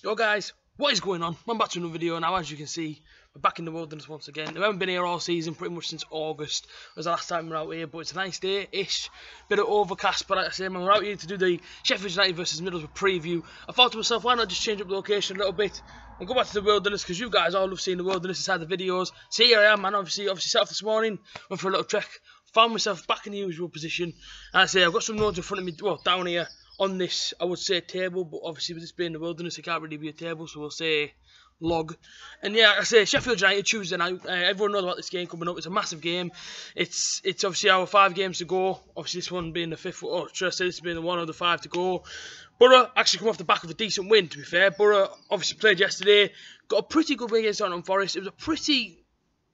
Yo guys, what is going on? I'm back to another video now. As you can see, we're back in the wilderness once again. We haven't been here all season, pretty much since August was the last time we were out here, but it's a nice day-ish. Bit of overcast, but like I say, man, we're out here to do the Sheffield United versus Middlesbrough preview. I thought to myself, why not just change up the location a little bit and go back to the wilderness, because you guys all love seeing the wilderness inside the videos. So here I am, man, obviously set off this morning, went for a little trek, found myself back in the usual position, and I say I've got some notes in front of me, well, down here, on this, I would say table, but obviously with this being the wilderness, it can't really be a table, so we'll say log. And yeah, like I say, Sheffield United Tuesday night. Everyone knows about this game coming up. It's a massive game. It's obviously our 5 games to go. Obviously this one being the 5th, or should I say this being the 1 of the 5 to go. Borough actually come off the back of a decent win, to be fair. Borough obviously played yesterday, got a pretty good win against Nottingham Forest. It was a pretty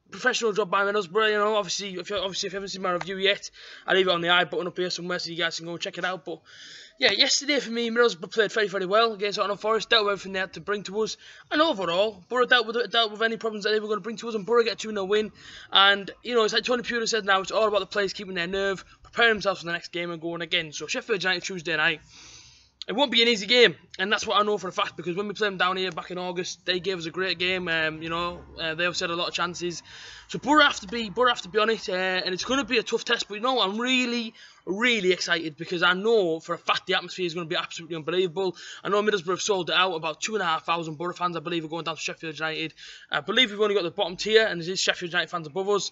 professional job by Middlesbrough, you know. Obviously if you haven't seen my review yet, I'll leave it on the I button up here somewhere so you guys can go and check it out. But yeah, yesterday for me, Middlesbrough played very, very well against Nottingham Forest, dealt with everything they had to bring to us, and overall, Borough dealt with any problems that they were going to bring to us, and Borough get a 2-0 win. And you know, it's like Tony Pura said now, it's all about the players keeping their nerve, preparing themselves for the next game and going again. So Sheffield United Tuesday night, it won't be an easy game, and that's what I know for a fact, because when we played them down here back in August, they gave us a great game. You know, they have had a lot of chances. So Borough have to be on it, and it's going to be a tough test. But you know, I'm really excited, because I know for a fact the atmosphere is going to be absolutely unbelievable. I know Middlesbrough have sold it out. About 2,500 Borough fans, I believe, are going down to Sheffield United. I believe we've only got the bottom tier, and there's Sheffield United fans above us.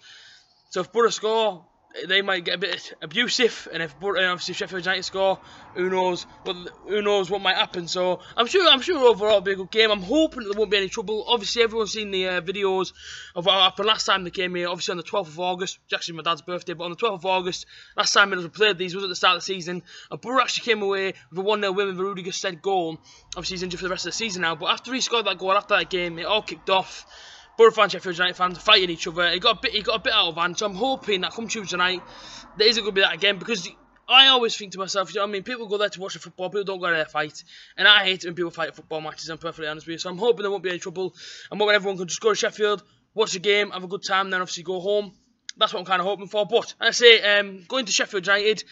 So if Borough score, they might get a bit abusive, and if obviously Sheffield United score, who knows what might happen. So I'm sure overall it'll be a good game. I'm hoping that there won't be any trouble. Obviously everyone's seen the videos of what happened last time they came here, obviously on the 12th of August, which is actually my dad's birthday, but on the 12th of August, last time Middlesbrough played these was at the start of the season, and Borough actually came away with a 1-0 win with a Rudiger said goal. Obviously he's injured for the rest of the season now, but after he scored that goal, after that game, it all kicked off. Borough fans, Sheffield United fans fighting each other. It got a bit out of hand, so I'm hoping that come Tuesday night, there isn't going to be that again, because I always think to myself, you know what I mean, people go there to watch the football, people don't go there to fight, and I hate it when people fight at football matches, I'm perfectly honest with you. So I'm hoping there won't be any trouble. I'm hoping everyone can just go to Sheffield, watch the game, have a good time, then obviously go home. That's what I'm kind of hoping for. But I say, going to Sheffield United,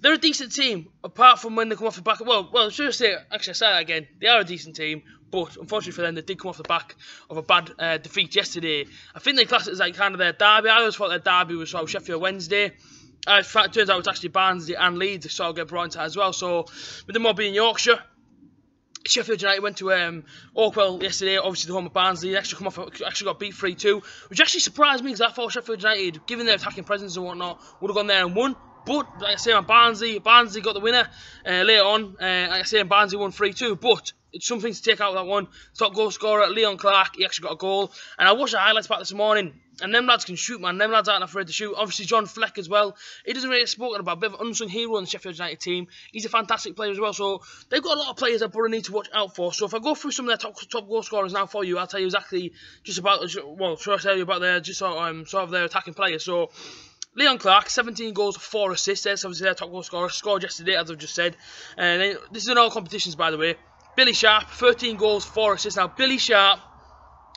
they're a decent team, apart from when they come off the back. Well, should I say, actually I say that again, they are a decent team, but unfortunately for them, they did come off the back of a bad defeat yesterday. I think they class it as like kind of their derby. I always thought their derby was sort of Sheffield Wednesday. It turns out it's actually Barnsley and Leeds that sort of get brought into that as well. So with them all being Yorkshire, Sheffield United went to Oakwell yesterday, obviously the home of Barnsley. They actually got beat 3-2, which actually surprised me, because I thought Sheffield United, given their attacking presence and whatnot, would have gone there and won. But like I say, on Barnsley got the winner later on. Like I say, Barnsley won 3-2. But it's something to take out of that one. Top goal scorer, Leon Clark, he actually got a goal. And I watched the highlights back this morning, and them lads can shoot, man. Them lads aren't afraid to shoot. Obviously, John Fleck as well. He doesn't really get spoken about. A bit of an unsung hero in the Sheffield United team. He's a fantastic player as well. So they've got a lot of players that Borough need to watch out for. So if I go through some of their top goal scorers now for you, I'll tell you exactly just about, well, should I tell you about their sort of their attacking players. So Leon Clark, 17 goals, 4 assists. That's obviously their top goal scorer. Scored yesterday, as I've just said. And then, this is in all competitions, by the way. Billy Sharp, 13 goals, 4 assists. Now, Billy Sharp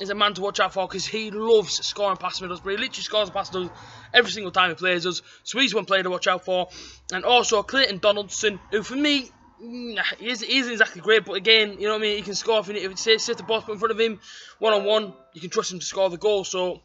is a man to watch out for, because he loves scoring past Middlesbrough. He literally scores past us every single time he plays us. So he's one player to watch out for. And also Clayton Donaldson, who for me, he isn't exactly great, but again, you know what I mean, he can score if it says the ball's put in front of him, one-on-one, you can trust him to score the goal. So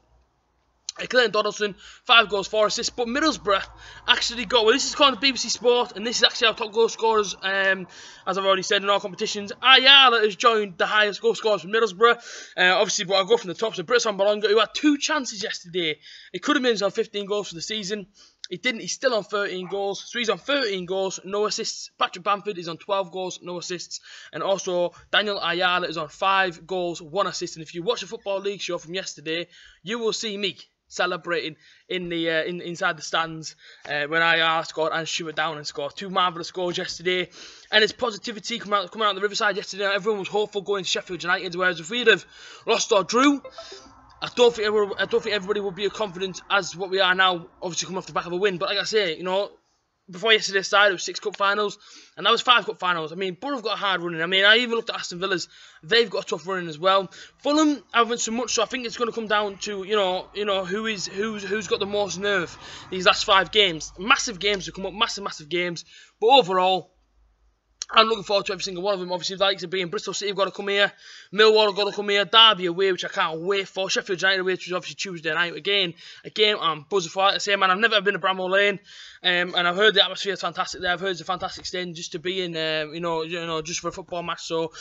Clayton Donaldson, 5 goals, 4 assists. But Middlesbrough actually got, well, this is called the BBC Sport, and this is actually our top goal scorers, as I've already said in all competitions. Ayala has joined the highest goal scorers from Middlesbrough. Obviously, but I'll go from the top. So Britson Bolonga, who had 2 chances yesterday. It could have been on 15 goals for the season. He didn't. He's still on 13 goals. So he's on 13 goals, no assists. Patrick Bamford is on 12 goals, no assists. And also, Daniel Ayala is on 5 goals, 1 assist. And if you watch the Football League show from yesterday, you will see me celebrating in the inside the stands when Ayala scored and Stuart Downing scored. 2 marvellous goals yesterday, and it's positivity coming out the Riverside yesterday. Everyone was hopeful going to Sheffield United, whereas if we'd have lost or drew, I don't think everybody would be as confident as what we are now, obviously coming off the back of a win. But like I say, you know, before yesterday started, it was 6 cup finals, and that was 5 cup finals. I mean, Borough have got a hard running. I mean, I even looked at Aston Villa's; they've got a tough running as well. Fulham haven't so much, so I think it's going to come down to who's got the most nerve these last 5 games. Massive games to come up, massive games. But overall, I'm looking forward to every single one of them. Obviously, the likes of being Bristol City have got to come here, Millwall have got to come here, Derby away, which I can't wait for, Sheffield United away, which is obviously Tuesday night again. Again, I'm buzzing for it. I say, man, I've never been to Bramall Lane, and I've heard the atmosphere is fantastic there. I've heard it's a fantastic stand just to be in, you know, just for a football match. So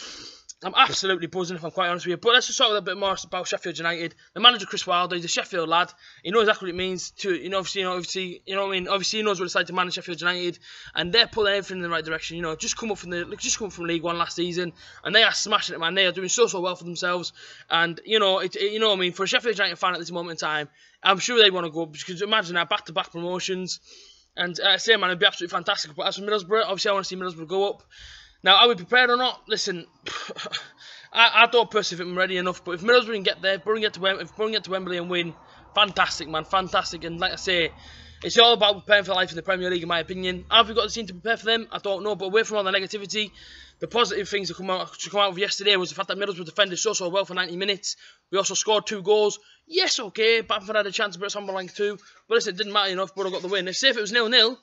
I'm absolutely buzzing, if I'm quite honest with you. But let's just talk a little bit more about Sheffield United. The manager, Chris Wilder, he's a Sheffield lad. He knows exactly what it means to, obviously, you know what I mean. Obviously, he knows what it's like to manage Sheffield United, and they're pulling everything in the right direction. You know, just come from League One last season, and they are smashing it, man. They are doing so well for themselves, and you know what I mean. For a Sheffield United fan at this moment in time, I'm sure they want to go, because imagine that back-to-back promotions, and I say, man, it'd be absolutely fantastic. But as for Middlesbrough, obviously, I want to see Middlesbrough go up. Now, are we prepared or not? Listen, I don't personally think I'm ready enough, but if Middlesbrough can get there, if Borough get to Wembley and win, fantastic, man, fantastic. And like I say, it's all about preparing for life in the Premier League, in my opinion. Have we got the team to prepare for them? I don't know, but away from all the negativity, the positive things that come out of yesterday was the fact that Middlesbrough defended so well for 90 minutes. We also scored 2 goals. Yes, okay, Bamford had a chance, but it's on like 2. But listen, it didn't matter enough, Borough got the win. If it was 0-0,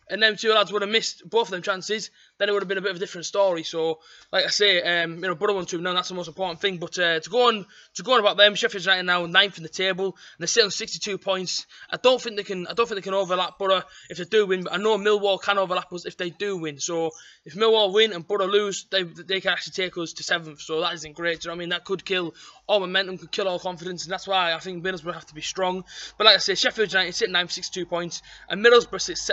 and them 2 lads would have missed both of them chances, then it would have been a bit of a different story. So, like I say, Borough won 2-0, that's the most important thing. But to go on about them, Sheffield United now 9th in the table, and they're still on 62 points. I don't think they can overlap Borough if they do win. But I know Millwall can overlap us if they do win. So if Millwall win and Borough lose, they can actually take us to 7th. So that isn't great. Do you know what I mean? That could kill all momentum, could kill all confidence, and that's why I think Middlesbrough have to be strong. But like I say, Sheffield United sit 9th, 62 points, and Middlesbrough sits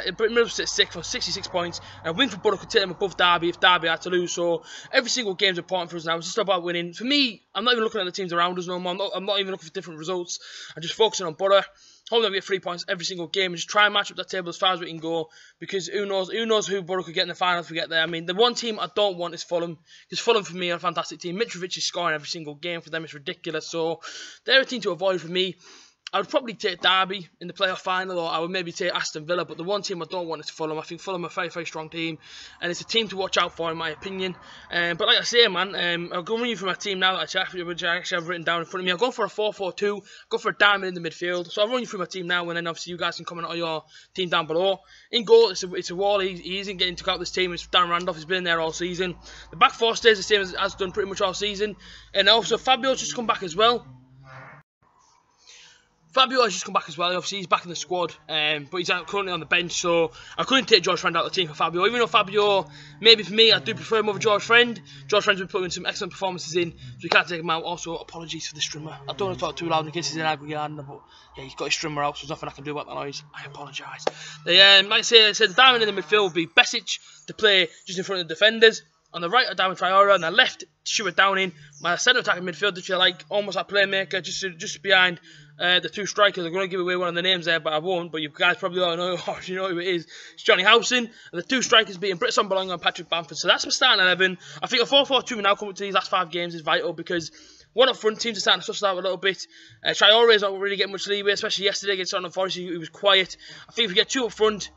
6th on 66 points. And a win for Borough could take them above Derby if Derby had to lose. So every single game's important for us now. It's just about winning. For me, I'm not even looking at the teams around us no more. I'm not even looking for different results. I'm just focusing on Borough. Hoping that we get 3 points every single game and just try and match up that table as far as we can go, because who knows who Borough could get in the final if we get there. I mean, the one team I don't want is Fulham, because Fulham for me are a fantastic team. Mitrovic is scoring every single game for them. It's ridiculous. So they're a team to avoid for me. I would probably take Derby in the playoff final, or I would maybe take Aston Villa, but the one team I don't want is Fulham. I think Fulham are a very, very strong team, and it's a team to watch out for, in my opinion. But like I say, man, I'll go run you through my team now, which I actually have written down in front of me. I'll go for a 4-4-2, go for a diamond in the midfield. So I'll run you through my team now, and then obviously you guys can comment on your team down below. In goal, it's a wall. He isn't getting took out this team. It's Darren Randolph. He's been there all season. The back four stays the same as done pretty much all season. And also Fabio's just come back as well. Fabio has just come back as well. Obviously, he's back in the squad, but he's currently on the bench, so I couldn't take George Friend out of the team for Fabio. Even though Fabio, maybe for me, I do prefer him over George Friend. George Friend's been putting some excellent performances in, so we can't take him out. Also, apologies for the strimmer. I don't want to talk too loud in case he's in Agri Gardener, but yeah, he's got his strimmer out, so there's nothing I can do about that noise. I apologise. Like I said, the diamond in the midfield would be Besic to play just in front of the defenders. On the right, Darwin Traore. On the left, Stuart Downing. My centre attacking midfield, if you like, almost like playmaker, just behind the 2 strikers. I'm going to give away one of the names there, but I won't. But you guys probably all know, you know who it is. It's Johnny Howson. And the 2 strikers being Britt Sombolonga and Patrick Bamford. So that's my starting 11. I think a 4-4-2 now coming to these last 5 games is vital, because one up front, teams are starting to suss out a little bit. Traore is not really getting much leeway, especially yesterday against Nottingham Forest. He was quiet. I think if we get 2 up front,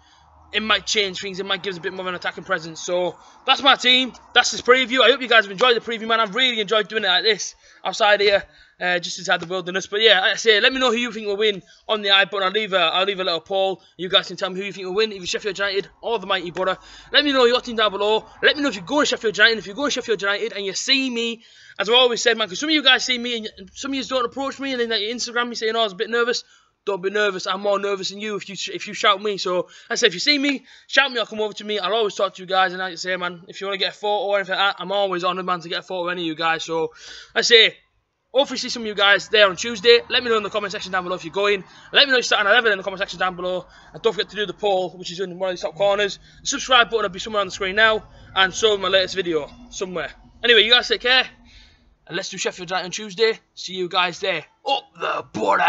it might change things. It might give us a bit more of an attacking presence. So that's my team. That's this preview. I hope you guys have enjoyed the preview, man. I've really enjoyed doing it like this outside here, just inside the wilderness. But yeah, like I say, let me know who you think will win on the I button. I'll leave a little poll. You guys can tell me who you think will win, either Sheffield United or the mighty Borough. Let me know your team down below. Let me know if you're going to Sheffield United. If you're going to Sheffield United and you see me, as I've always said, man, because some of you guys see me and some of you don't approach me, and then you Instagram me saying, "Oh, I was a bit nervous." Don't be nervous. I'm more nervous than you if you shout me. So I say, if you see me, shout me or come over to me. I'll always talk to you guys. And like I say, man, if you want to get a photo or anything like that, I'm always honoured, man, to get a photo of any of you guys. So I say, hopefully see some of you guys there on Tuesday. Let me know in the comment section down below if you're going. Let me know you're starting 11 in the comment section down below. And don't forget to do the poll, which is in one of these top corners. The subscribe button will be somewhere on the screen now. And so will my latest video somewhere. Anyway, you guys take care. And let's do Sheffield United on Tuesday. See you guys there. Up the border.